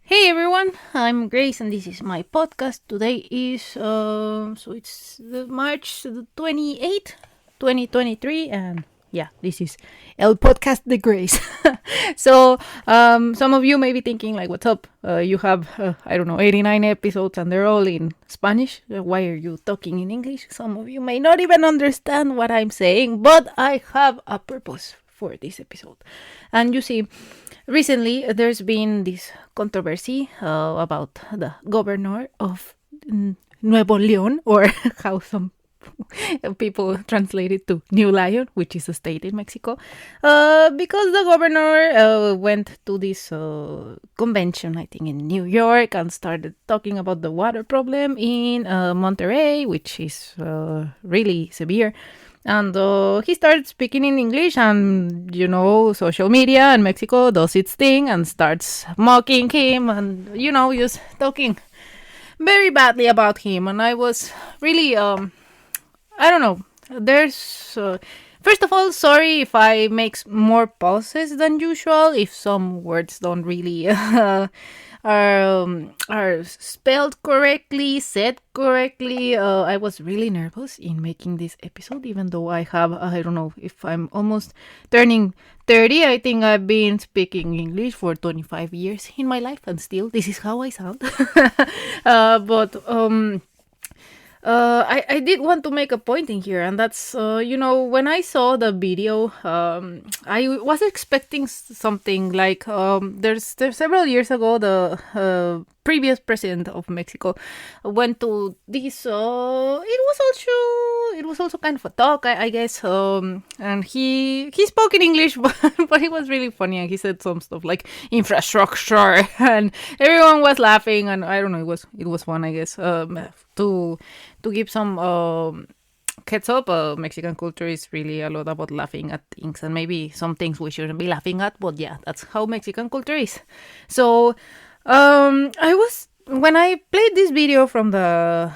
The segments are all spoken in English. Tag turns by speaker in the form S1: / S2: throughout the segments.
S1: Hey everyone, I'm Grace and this is my podcast. Today is it's March the 28th, 2023, and yeah, this is El Podcast de Grace. Some of you may be thinking like, what's up? You have I don't know, 89 episodes and they're all in Spanish. Why are you talking in English? Some of you may not even understand what I'm saying, but I have a purpose for this episode. And you see, recently there's been this controversy about the governor of Nuevo León, or how some people translate it to New Lion, which is a state in Mexico, because the governor went to this convention, I think, in New York, and started talking about the water problem in Monterrey, which is really severe. And he started speaking in English, and social media in Mexico does its thing and starts mocking him and, just talking very badly about him. And I was really, I don't know, there's, first of all, sorry if I make more pauses than usual, if some words don't really are spelled correctly, said correctly. I was really nervous in making this episode, even though I have, I don't know, if I'm almost turning 30. I think I've been speaking English for 25 years in my life, and still this is how I sound. I did want to make a point in here, and that's, when I saw the video, I was expecting something like, there's several years ago, the previous president of Mexico went to this, it was also kind of a talk, I guess, and he spoke in English, but it was really funny, and he said some stuff like infrastructure, and everyone was laughing, and I don't know, it was fun, I guess, to give some heads up. Mexican culture is really a lot about laughing at things, and maybe some things we shouldn't be laughing at, but yeah, that's how Mexican culture is. So when I played this video from the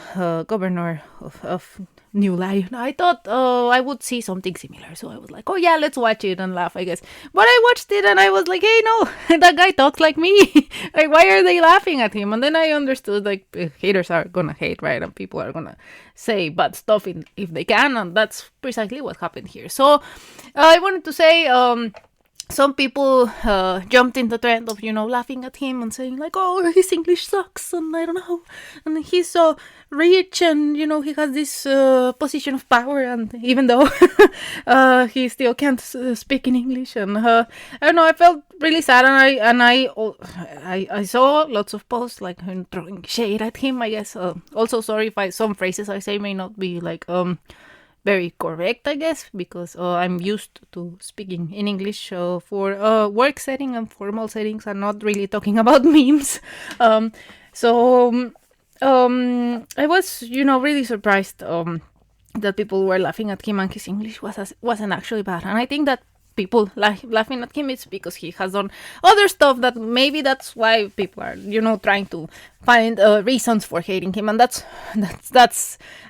S1: governor of New Lion, I thought I would see something similar. So I was like, oh yeah, let's watch it and laugh, I guess. But I watched it and I was like, hey, no, that guy talks like me. Like, why are they laughing at him? And then I understood, like, haters are gonna hate, right? And people are gonna say bad stuff if they can. And that's precisely what happened here. So I wanted to say, some people jumped in the trend of, laughing at him and saying like, oh, his English sucks and I don't know. And he's so rich and, he has this position of power, and even though he still can't speak in English. And I don't know, I felt really sad, and I saw lots of posts like throwing shade at him, I guess. Also, sorry if some phrases I say may not be like very correct, I guess, because I'm used to speaking in English for work setting and formal settings, and not really talking about memes. I was, really surprised that people were laughing at him and his English wasn't actually bad. And I think that people laughing at him, it's because he has done other stuff that maybe that's why people are, trying to find reasons for hating him. And that's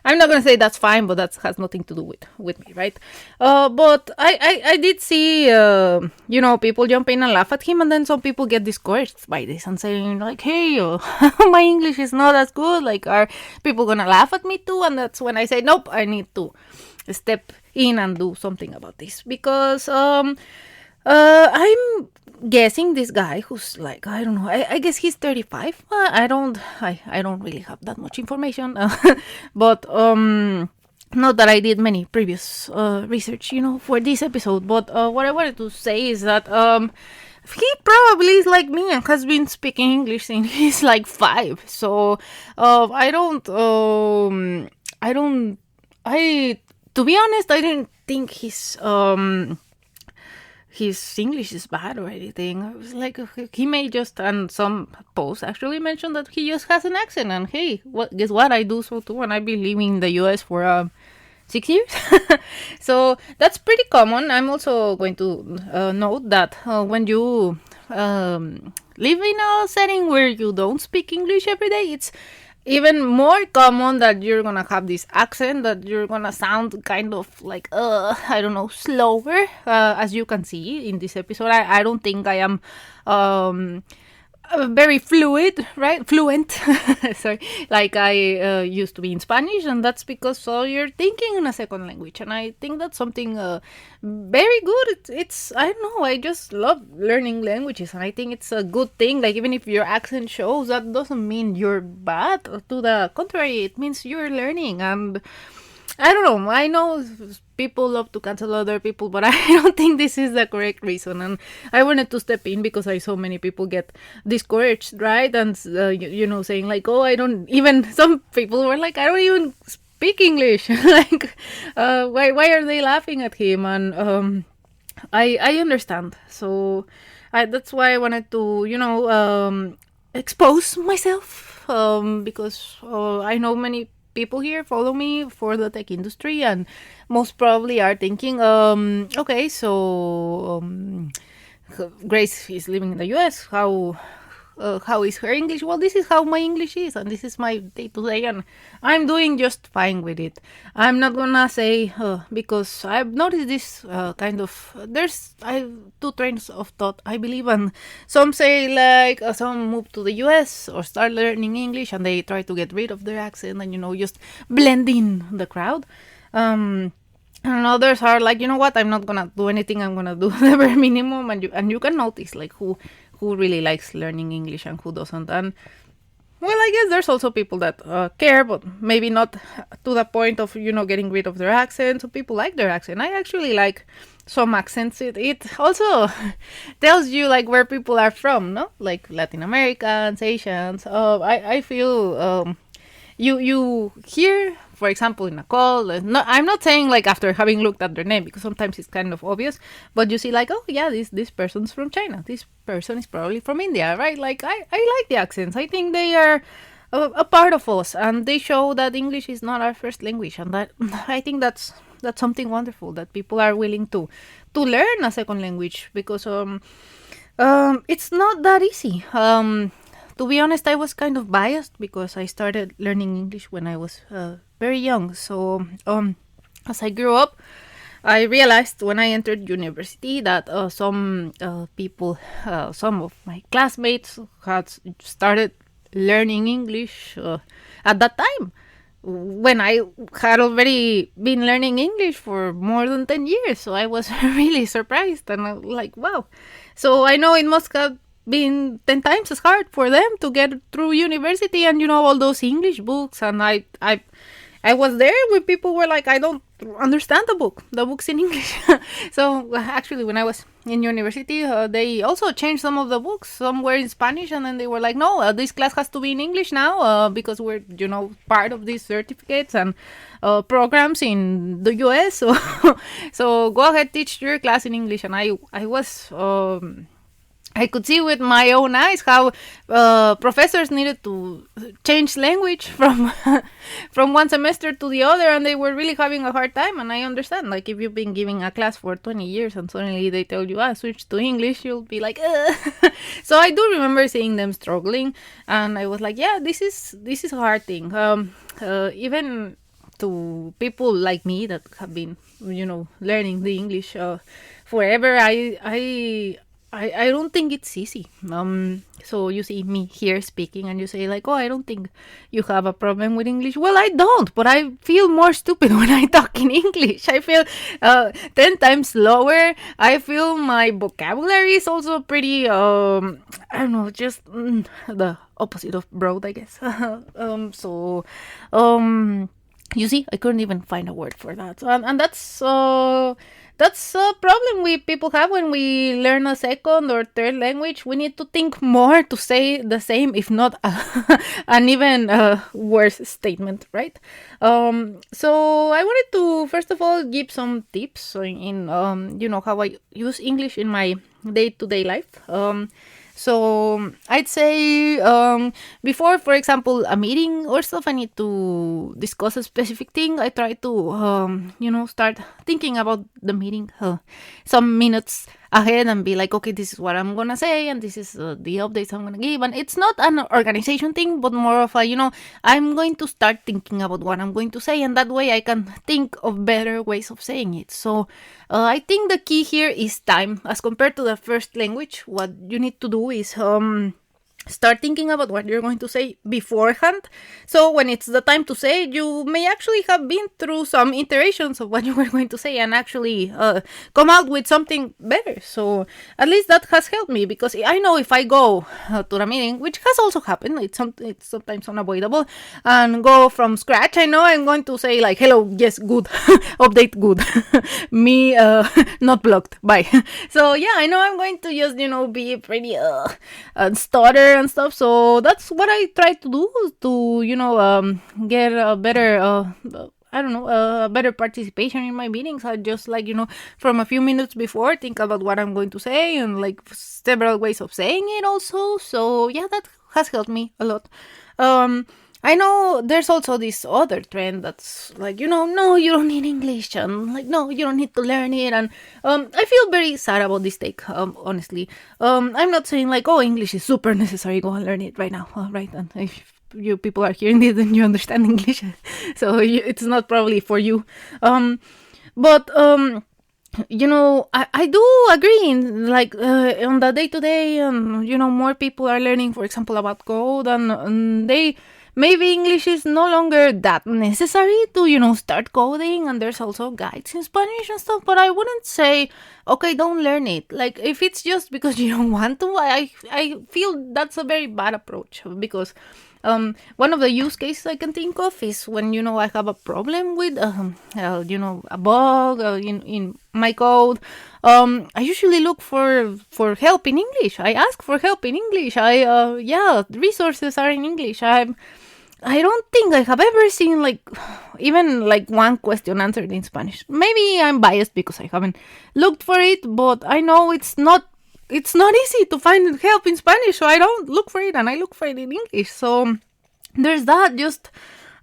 S1: I'm not gonna say that's fine, but that has nothing to do with me, right? But I did see people jump in and laugh at him, and then some people get discouraged by this and saying like, hey, my English is not as good, like, are people gonna laugh at me too? And that's when I say, nope, I need to step in and do something about this, because I'm guessing this guy who's like, I don't know, I guess he's 35. I don't really have that much information, but not that I did many previous research, for this episode. But what I wanted to say is that he probably is like me and has been speaking English since he's like 5. So to be honest, I didn't think his English is bad or anything. I was like, he may just, and some posts actually mentioned that he just has an accent. And hey, guess what? I do so too, and I've been living in the US for 6 years. So that's pretty common. I'm also going to note that when you live in a setting where you don't speak English every day, it's even more common that you're gonna have this accent, that you're gonna sound kind of like I don't know, slower, as you can see in this episode. I don't think I am very fluid, right? Fluent. Sorry, like I used to be in Spanish, and that's because you're thinking in a second language, and I think that's something very good. It's I don't know. I just love learning languages, and I think it's a good thing. Like even if your accent shows, that doesn't mean you're bad. To the contrary, it means you're learning, and I don't know. I know people love to cancel other people, but I don't think this is the correct reason. And I wanted to step in because I saw many people get discouraged, right? And, saying like, oh, I don't even, some people were like, I don't even speak English. Like, why are they laughing at him? And I understand. So that's why I wanted to, expose myself because I know many people here follow me for the tech industry and most probably are thinking, okay, so Grace is living in the US. How is her English? Well, this is how my English is, and this is my day to day, and I'm doing just fine with it. I'm not gonna say because I've noticed this kind of I have two trains of thought, I believe, and some say like some move to the US or start learning English and they try to get rid of their accent and just blend in the crowd. And others are like, you know what? I'm not gonna do anything. I'm gonna do the bare minimum, and you can notice like who really likes learning English and who doesn't. And well, I guess there's also people that care, but maybe not to the point of getting rid of their accent. So people like their accent. I actually like some accents. It also tells you like where people are from, no? Like Latin Americans, Asians. I feel you hear, for example, in a call. I'm not saying like after having looked at their name because sometimes it's kind of obvious, but you see like, oh yeah, this person's from China. This person is probably from India, right? Like I like the accents. I think they are a part of us, and they show that English is not our first language, and that I think that's something wonderful that people are willing to learn a second language because it's not that easy. To be honest, I was kind of biased because I started learning English when I was very young. So as I grew up, I realized when I entered university that some people, some of my classmates had started learning English at that time when I had already been learning English for more than 10 years. So I was really surprised and like, wow. So I know it must have been 10 times as hard for them to get through university and all those English books. And I was there when people were like, I don't understand the books in English. So actually when I was in university, they also changed some of the books. Some were in Spanish, and then they were like, no, this class has to be in English now because we're part of these certificates and programs in the US. So so go ahead, teach your class in English. And I was I could see with my own eyes how professors needed to change language from from one semester to the other, and they were really having a hard time. And I understand, like, if you've been giving a class for 20 years and suddenly they tell you, switch to English, you'll be like, ugh. So I do remember seeing them struggling, and I was like, yeah, this is a hard thing. Even to people like me that have been, learning the English forever, I don't think it's easy. So you see me here speaking and you say like, oh, I don't think you have a problem with English. Well, I don't, but I feel more stupid when I talk in English. I feel 10 times slower. I feel my vocabulary is also pretty, I don't know, just the opposite of broad, I guess. You see, I couldn't even find a word for that. And that's a problem we people have when we learn a second or third language. We need to think more to say the same, if not an even worse statement, right? So I wanted to first of all give some tips in how I use English in my day-to-day life. So I'd say before, for example, a meeting or stuff, I need to discuss a specific thing. I try to, start thinking about the meeting some minutes ahead and be like, okay, this is what I'm going to say and this is the updates I'm going to give. And it's not an organization thing, but more of a, I'm going to start thinking about what I'm going to say. And that way I can think of better ways of saying it. So I think the key here is time. As compared to the first language, what you need to do is start thinking about what you're going to say beforehand. So when it's the time to say it, you may actually have been through some iterations of what you were going to say and actually come out with something better. So at least that has helped me, because I know if I go to the meeting, which has also happened, it's sometimes unavoidable, and go from scratch, I know I'm going to say like, hello, yes, good, update, good, me, not blocked, bye. So yeah, I know I'm going to just, be pretty stutter and stuff. So that's what I try to do to, get a better, I don't know, better participation in my meetings. I just like, from a few minutes before, think about what I'm going to say and like several ways of saying it also. So yeah, that has helped me a lot. I know there's also this other trend that's like, no, you don't need English, and like, no, you don't need to learn it. And I feel very sad about this take, honestly. I'm not saying like, oh, English is super necessary, go and learn it right now, right? And if you people are hearing this, then you understand English, so it's not probably for you. But I do agree like on the day to day, more people are learning, for example, about code, and they maybe English is no longer that necessary to, start coding, and there's also guides in Spanish and stuff, but I wouldn't say, okay, don't learn it. Like, if it's just because you don't want to, I feel that's a very bad approach, because one of the use cases I can think of is when, I have a problem with, a bug in my code. I usually look for help in English. I ask for help in English. Resources are in English. I don't think I have ever seen like even like one question answered in Spanish. Maybe I'm biased because I haven't looked for it, but I know it's not easy to find help in Spanish, so I don't look for it, and I look for it in English. So there's that. Just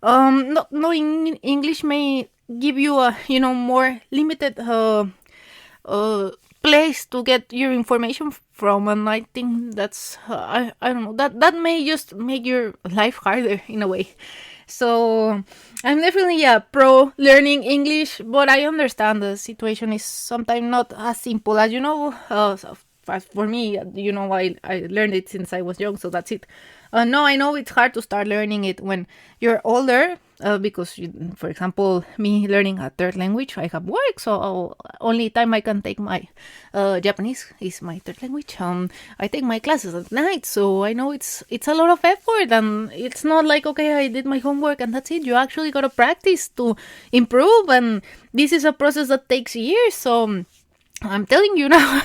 S1: not knowing English may give you a more limited place to get your information from, and I think that's I don't know, that may just make your life harder in a way. So I'm definitely pro learning English, but I understand the situation is sometimes not as simple as so for me, I learned it since I was young, so that's it. No, I know it's hard to start learning it when you're older, because, for example, me learning a third language, I have work, so only time I can take my Japanese is my third language. I take my classes at night, so I know it's a lot of effort, and it's not like, okay, I did my homework and that's it. You actually gotta practice to improve, and this is a process that takes years. So I'm telling you now,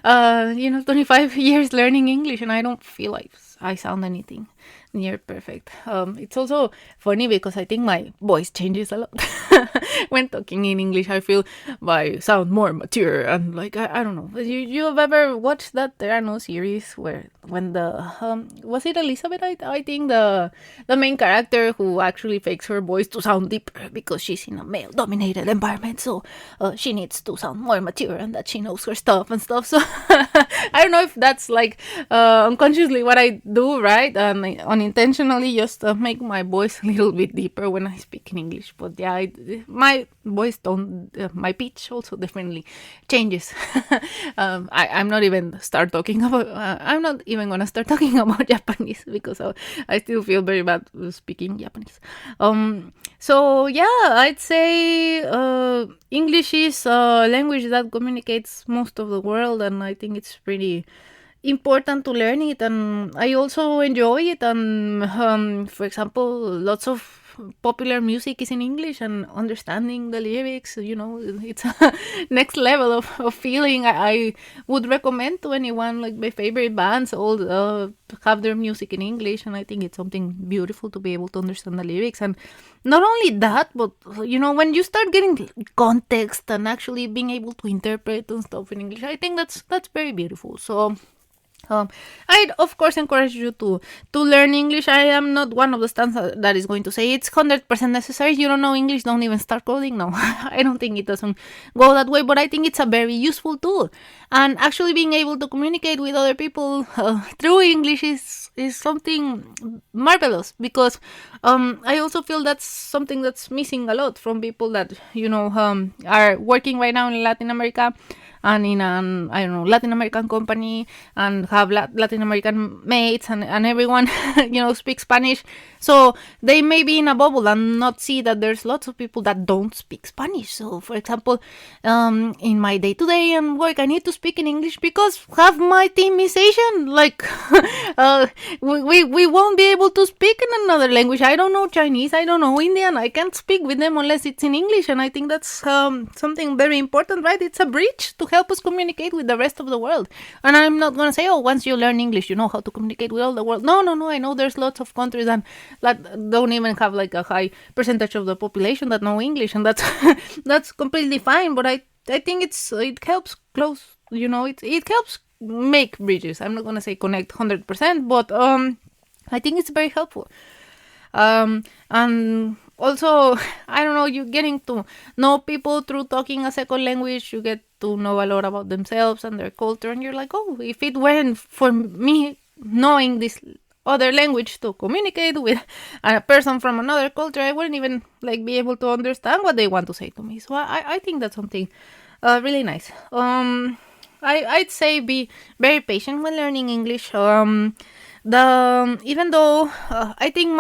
S1: 25 years learning English, and I don't feel like I sound anything near perfect. It's also funny because I think my voice changes a lot when talking in English. I feel I sound more mature, and like I don't know. You have ever watched that Terrano series where when the was it Elizabeth? I think the main character who actually fakes her voice to sound deeper because she's in a male dominated environment, so she needs to sound more mature and that she knows her stuff and stuff. So I don't know if that's like unconsciously what I do, right? And unintentionally just make my voice a little bit deeper when I speak in English. But yeah, my voice tone, my pitch also definitely changes. I'm not even start talking about. I'm not even gonna start talking about Japanese because I still feel very bad speaking Japanese. So yeah, I'd say English is a language that communicates most of the world, and I think it's pretty important to learn it, and I also enjoy it. And for example, lots of popular music is in English, and understanding the lyrics, it's a next level of feeling. I would recommend to anyone, like my favorite bands all have their music in English, and I think it's something beautiful to be able to understand the lyrics. And not only that, but when you start getting context and actually being able to interpret and stuff in English, I think that's very beautiful. So I'd of course encourage you to learn English. I am not one of the stands that is going to say it's 100% necessary. You don't know English, don't even start coding. No, I don't think it doesn't go that way, but I think it's a very useful tool. And actually being able to communicate with other people through English is something marvelous, because I also feel that's something that's missing a lot from people that are working right now in Latin America. and in an, I don't know, Latin American company and have Latin American mates and everyone, speaks Spanish. So they may be in a bubble and not see that there's lots of people that don't speak Spanish. So, for example, in my day-to-day and work, I need to speak in English because half my team is Asian. Like, we won't be able to speak in another language. I don't know Chinese. I don't know Indian. I can't speak with them unless it's in English. And I think that's something very important, right? It's a bridge to help us communicate with the rest of the world. And I'm not going to say, once you learn English, you know how to communicate with all the world. No. I know there's lots of countries that don't even have like a high percentage of the population that know English, and that's that's completely fine. But I think it helps close, it helps make bridges. I'm not gonna say connect 100%, but I think it's very helpful. And also, I don't know, you're getting to know people through talking a second language. You get to know a lot about themselves and their culture, and you're like, if it weren't for me knowing this other language to communicate with a person from another culture, I wouldn't even be able to understand what they want to say to me. So I think that's something really nice. I'd say be very patient when learning English. Even though I think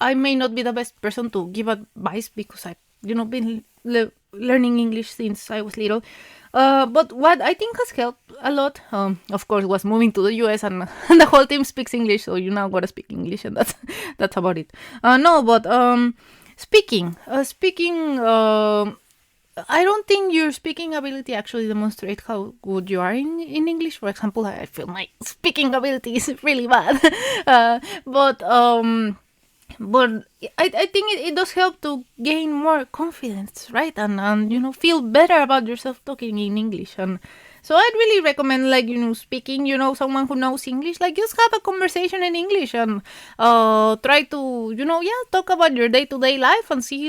S1: I may not be the best person to give advice because I've been learning English since I was little. But what I think has helped a lot, of course, was moving to the US, and the whole team speaks English, so you now gotta speak English, and that's about it. Speaking. I don't think your speaking ability actually demonstrates how good you are in English. For example, I feel my speaking ability is really bad, but I think it does help to gain more confidence, right? And feel better about yourself talking in English. And so I'd really recommend speaking, someone who knows English, just have a conversation in English and try to, talk about your day-to-day life and see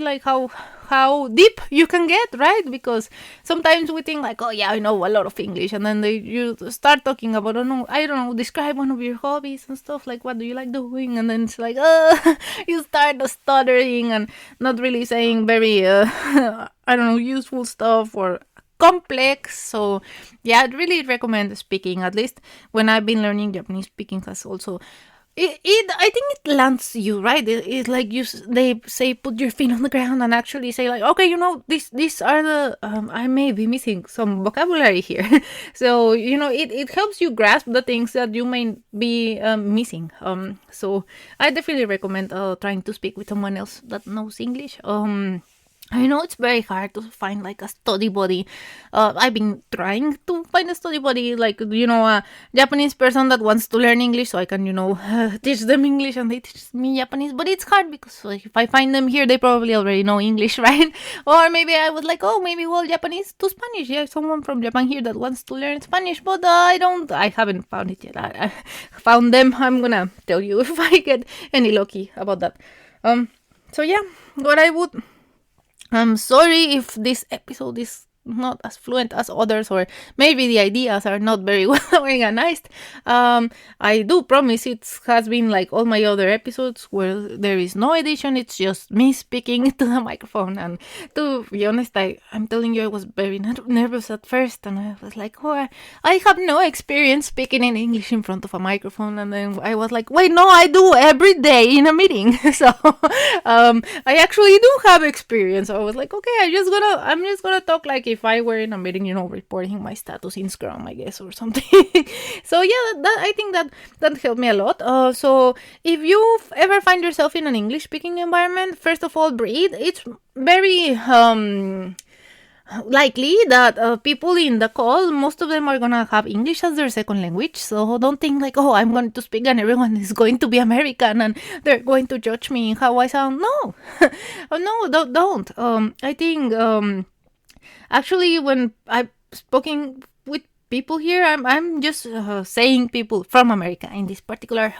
S1: how deep you can get, right? Because sometimes we think I know a lot of English, and then you start talking about, I don't know, describe one of your hobbies and stuff, what do you like doing? And then it's you start stuttering and not really saying very, I don't know, useful stuff or complex. So yeah, I'd really recommend speaking. At least when I've been learning Japanese, speaking has also I think it lands you, right? It's like they say put your feet on the ground and actually say okay, these are the I may be missing some vocabulary here. So it helps you grasp the things that you may be missing. So I definitely recommend trying to speak with someone else that knows English. I know it's very hard to find a study buddy. I've been trying to find a study buddy, a Japanese person that wants to learn English, so I can, teach them English and they teach me Japanese. But it's hard because if I find them here, they probably already know English, right? Or maybe I was maybe Japanese to Spanish. Yeah, someone from Japan here that wants to learn Spanish, but I haven't found it yet. I found them. I'm gonna tell you if I get any lucky about that. So yeah, what I would... I'm sorry if this episode is not as fluent as others, or maybe the ideas are not very well organized. I do promise it has been like all my other episodes where there is no edition. It's just me speaking to the microphone. And to be honest, I'm telling you, I was very nervous at first, and I was like, I have no experience speaking in English in front of a microphone. And then I was like, wait, no, I do every day in a meeting. So I actually do have experience. So I was like, okay, I'm just gonna talk like if I were in a meeting, reporting my status in Scrum, I guess, or something. So yeah, I think that helped me a lot. So if you ever find yourself in an English speaking environment, first of all, breathe. It's very likely that people in the call, most of them are gonna have English as their second language. So don't think like, oh, I'm going to speak and everyone is going to be American and they're going to judge me in how I sound. No. No, don't. I think actually when I've spoken with people here, I'm just saying people from America in this particular.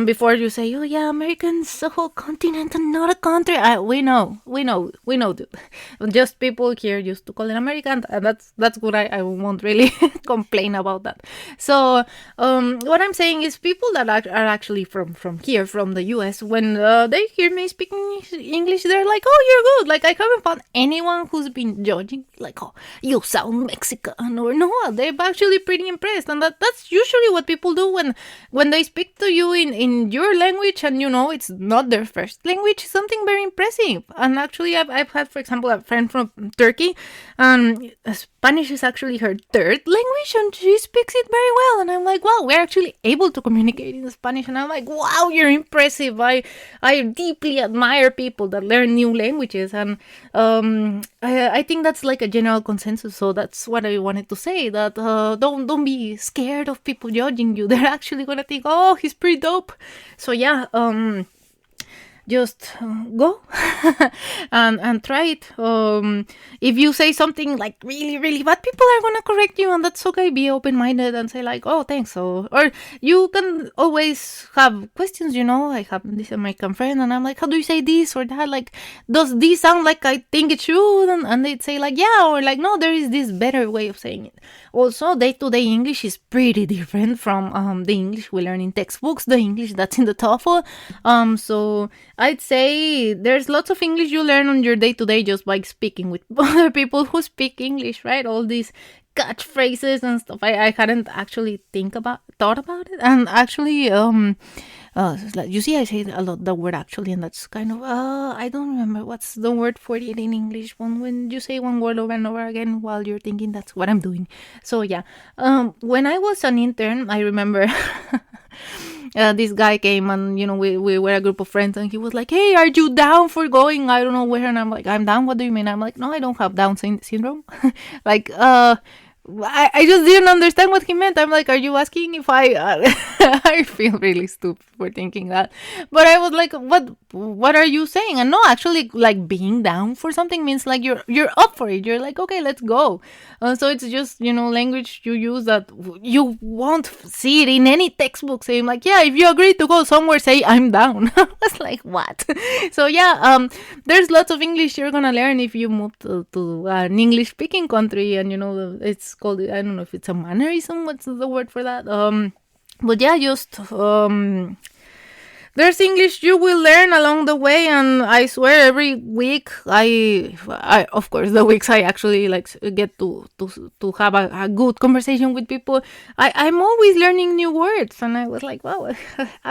S1: Before you say, oh yeah, American's a whole continent and not a country, we know. Dude. Just people here used to call it American, and that's good. I won't really complain about that. So what I'm saying is, people that are actually from here, from the US, when they hear me speaking English, they're like, oh, you're good. Like, I haven't found anyone who's been judging, like, oh, you sound Mexican, or no. They're actually pretty impressed, and that's usually what people do when they speak to you in your language, and it's not their first language. Something very impressive. And actually, I've had, for example, a friend from Turkey, and Spanish is actually her third language, and she speaks it very well. And I'm like, wow, we're actually able to communicate in Spanish. And I'm like, wow, you're impressive. I deeply admire people that learn new languages, and I think that's like a general consensus. So that's what I wanted to say. That don't be scared of people judging you. They're actually gonna think, oh, he's pretty dope. So yeah, just go and try it. If you say something like really, really bad, people are gonna correct you, and that's okay. Be open-minded and say like, oh, thanks. Or you can always have questions. I have this American friend, and I'm like, how do you say this or that? Like, does this sound like I think it should? And they'd say like, yeah, or like, no, there is this better way of saying it. Also, day-to-day English is pretty different from the English we learn in textbooks, the English that's in the TOEFL. So I'd say there's lots of English you learn on your day-to-day just by speaking with other people who speak English, right? All these catchphrases and stuff. I hadn't actually thought about it. And actually, you see, I say a lot the word actually, and that's kind of, I don't remember what's the word for it in English. When you say one word over and over again while you're thinking, that's what I'm doing. So yeah, when I was an intern, I remember this guy came, and we were a group of friends, and he was like, hey, are you down for going I don't know where? And I'm like, I'm down. What do you mean? I'm like, no, I don't have Down syndrome. Like, I just didn't understand what he meant. I'm like, are you asking if I I feel really stupid for thinking that, but I was like, what are you saying? And no, actually, like, being down for something means like you're up for it. You're like, okay, let's go. So it's just language you use that you won't see it in any textbook saying like, yeah, if you agree to go somewhere, say I'm down. I was like, what? So yeah, there's lots of English you're gonna learn if you move to an English speaking country, and it's called, I don't know if it's a mannerism, what's the word for that, but yeah, just there's English you will learn along the way. And I swear, every week I of course, the weeks I actually like get to have a good conversation with people, I'm always learning new words. And I was like, wow.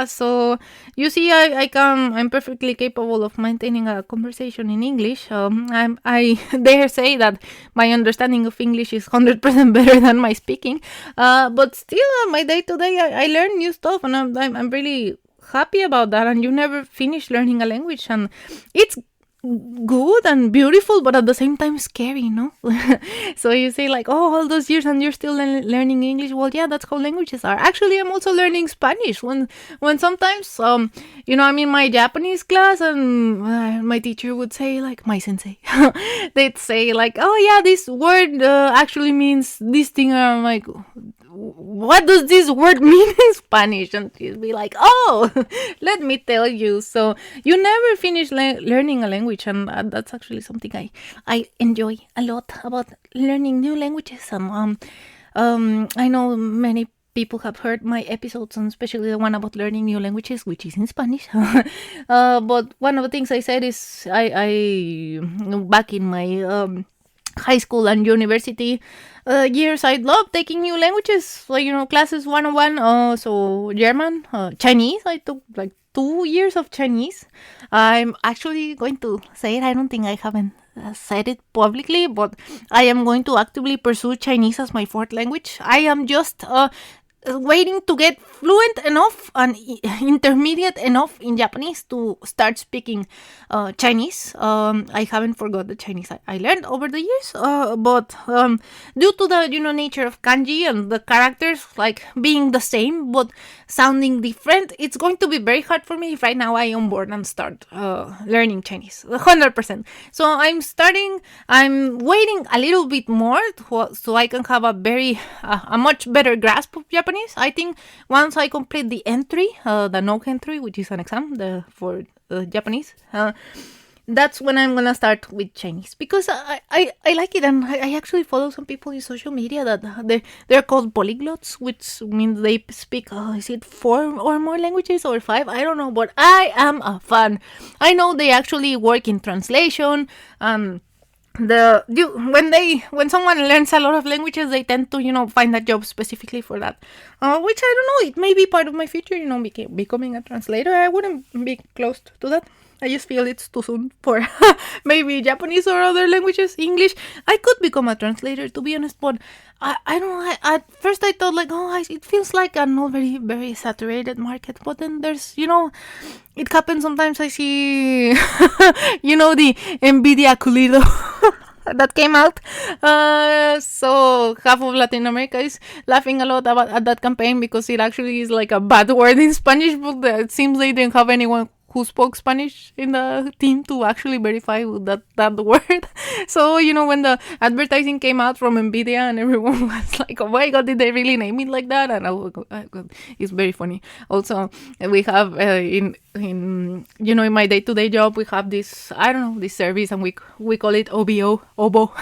S1: So you see, I'm perfectly capable of maintaining a conversation in English. I dare say that my understanding of English is 100% better than my speaking, but still, on my day to day, I learn new stuff, and I'm really happy about that. And you never finish learning a language, and it's good and beautiful, but at the same time scary, So you say like, oh, all those years and you're still learning English. Well, yeah, that's how languages are. Actually, I'm also learning Spanish when sometimes I'm in my Japanese class, and my teacher would say, like, my sensei, they'd say like, oh yeah, this word actually means this thing. And I'm like, what does this word mean in Spanish? And she'd be like, oh, let me tell you. So you never finish learning a language, and that's actually something I enjoy a lot about learning new languages. And I know many people have heard my episodes, and especially the one about learning new languages, which is in Spanish. But one of the things I said is, I back in my high school and university years, I loved taking new languages, like, classes 101. So German, Chinese. I took like 2 years of Chinese. I'm actually going to say it. I don't think I haven't said it publicly, but I am going to actively pursue Chinese as my fourth language. I am just waiting to get fluent enough and intermediate enough in Japanese to start speaking Chinese. I haven't forgot the Chinese I learned over the years, but due to the nature of kanji and the characters like being the same but sounding different, it's going to be very hard for me if right now I on board and start learning Chinese 100%. So I'm waiting a little bit more so I can have a much better grasp of Japanese. I think once I complete the entry, the no entry, which is an exam for Japanese, that's when I'm gonna start with Chinese, because I like it, and I actually follow some people in social media that they're called polyglots, which means they speak is it 4 or more languages or 5? I don't know, but I am a fan. I know they actually work in translation. When someone learns a lot of languages, they tend to find a job specifically for that, which I don't know, it may be part of my future, becoming a translator. I wouldn't be close to that. I just feel it's too soon for maybe Japanese or other languages. English, I could become a translator, to be honest, but I don't know. At first I thought it feels like a not very, very saturated market, but then there's, it happens sometimes. I see, the NVIDIA Culido that came out. So half of Latin America is laughing a lot at that campaign, because it actually is like a bad word in Spanish, but it seems they didn't have anyone who spoke Spanish in the team to actually verify that word. So, when the advertising came out from NVIDIA, and everyone was like, oh my God, did they really name it like that? And it's very funny. Also, we have in my day-to-day job, we have this, I don't know, this service, and we call it obo,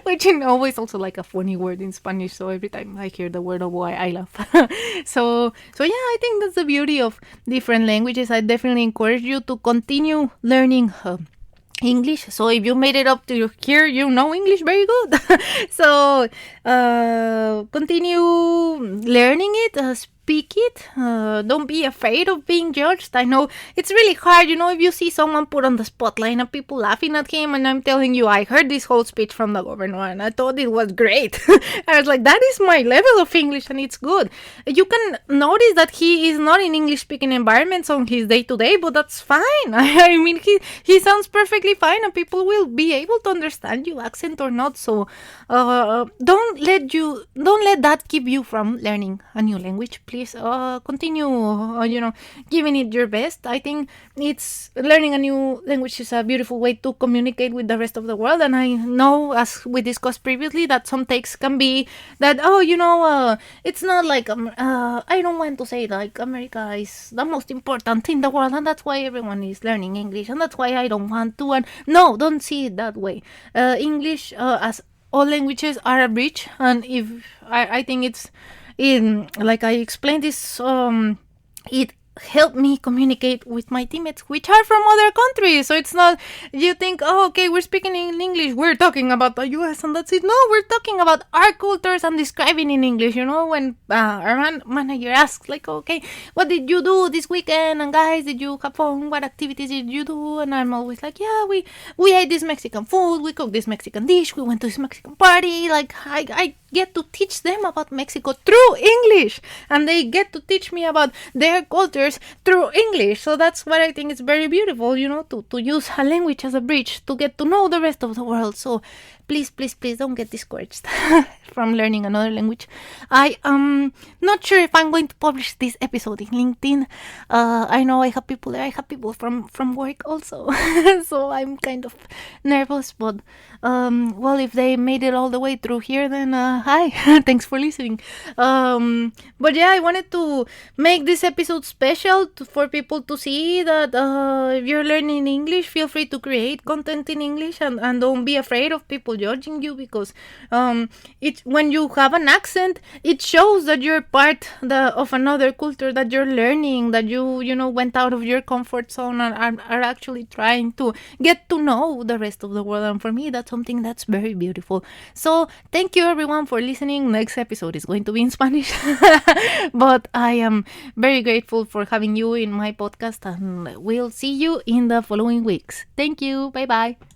S1: which in always also like a funny word in Spanish. So every time I hear the word obo, I laugh. So yeah, I think that's the beauty of different languages. I definitely encourage you to continue learning English. So if you made it up to here, you know English very good. So continue learning it, speak it. Don't be afraid of being judged. I know it's really hard, if you see someone put on the spotlight and people laughing at him, and I'm telling you, I heard this whole speech from the governor and I thought it was great. I was like, that is my level of English and it's good. You can notice that he is not in English speaking environments on his day-to-day, but that's fine. I mean, he sounds perfectly fine, and people will be able to understand you, accent or not. So don't let that keep you from learning a new language. Please continue giving it your best. I think it's learning a new language is a beautiful way to communicate with the rest of the world. And I know, as we discussed previously, that some takes can be that it's not like I don't want to say like America is the most important in the world, and that's why everyone is learning English, and that's why I don't want to. And no, don't see it that way. English, as all languages, are a bridge, and if I think it's like I explained this, it helped me communicate with my teammates, which are from other countries. So it's not, you think, oh, okay, we're speaking in English, we're talking about the US and that's it. No, we're talking about our cultures and describing in English. When our manager asks, like, okay, what did you do this weekend? And guys, did you have fun? What activities did you do? And I'm always like, yeah, we ate this Mexican food, we cooked this Mexican dish, we went to this Mexican party. Like, I get to teach them about Mexico through English, and they get to teach me about their cultures through English. So that's what I think is very beautiful, to use a language as a bridge to get to know the rest of the world. So please don't get discouraged from learning another language. I am not sure if I'm going to publish this episode in LinkedIn. I know I have people there. I have people from work also. So I'm kind of nervous, but well, if they made it all the way through here, then hi, thanks for listening. But yeah, I wanted to make this episode special for people to see that if you're learning English, feel free to create content in English, and don't be afraid of people judging you, because when you have an accent, it shows that you're part of another culture, that you're learning, that you went out of your comfort zone and are actually trying to get to know the rest of the world. And for me, that's something that's very beautiful. So thank you everyone for listening. Next episode is going to be in Spanish, but I am very grateful for having you in my podcast, and we'll see you in the following weeks. Thank you. Bye bye.